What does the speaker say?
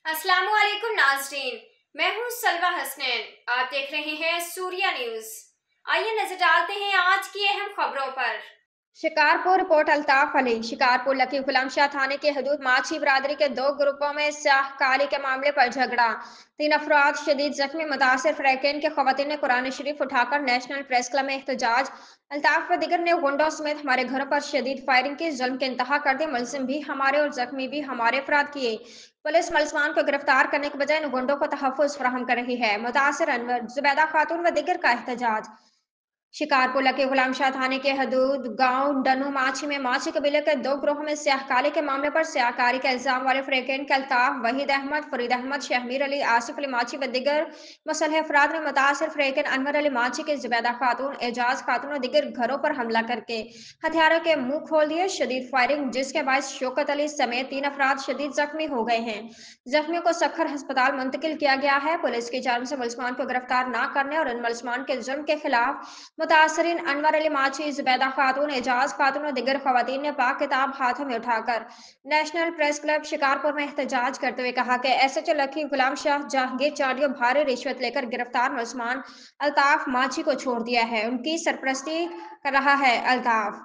अस्सलामुअलैकुम नाज़रीन, मैं हूं सलवा हसनैन। आप देख रहे हैं सूर्या न्यूज। आइए नजर डालते हैं आज की अहम खबरों पर। शिकारपुर रिपोर्ट अल्ताफ अली। शिकारपुर लकी गुलाम शाह थाने के हदूद माछी बरादरी के दो ग्रुपों में स्याहकारी के मामले पर झगड़ा। 3 अफराद शदीद जख्मी। मुतासिर फ्रैकेन के खवातीन ने कुरान शरीफ उठाकर नेशनल प्रेस क्लब में एहतजाज। अल्ताफ व दिगर ने गुंडों समेत हमारे घरों पर शदीद फायरिंग की, जुल्म के इंतहा कर दी। मुलजिम भी हमारे और जख्मी भी हमारे अफराद किए। पुलिस मुलजमान को गिरफ्तार करने के बजाय इन गुंडों को तहफ़्फ़ुज़ फराहम कर रही है। मुतासिर अनवर, जुबैदा खातून व दिगर का एहतजाज। शिकारपुर लकी गुलाम शाह थाने के हदूद गांव डनू माछी में माछी कबीले के दो ग्रोहों में स्याहकारी के मामले पर स्याहकारी के इल्जाम वाले फ्रेकेन के अल्ताफ, वहीद अहमद, फरीद अहमद, शहमीर अली, आसिफ अली माछी व दिगर मुसल्ह अफराद ने मुतासर फ्रेकेन अनवर अली माछी के जुबैदा खातून, एजाज खातून और दिगर घरों पर हमला करके हथियारों के मुंह खोल दिए। शदीद फायरिंग जिसके बाद शौकत अली समेत 3 अफराद शदीद जख्मी हो गए हैं। जख्मियों को सखर अस्पताल मुंतकिल किया गया है। पुलिस की जानिब से मुलजमान को गिरफ्तार न करने और इन मुलजमान के जुर्म के खिलाफ मुतासरीन अनवर अली माछी, जुबैदा खातून, एजाज खातून और दिगर खवातीन ने पाक किताब हाथों में उठाकर नेशनल प्रेस क्लब शिकारपुर में एहतजाज करते हुए कहा कि SHO लकी गुलाम शाह जहांगीर चाडियो भारी रिश्वत लेकर गिरफ्तार मुलजमान अल्ताफ माछी को छोड़ दिया है। उनकी सरपरस्ती कर रहा है। अल्ताफ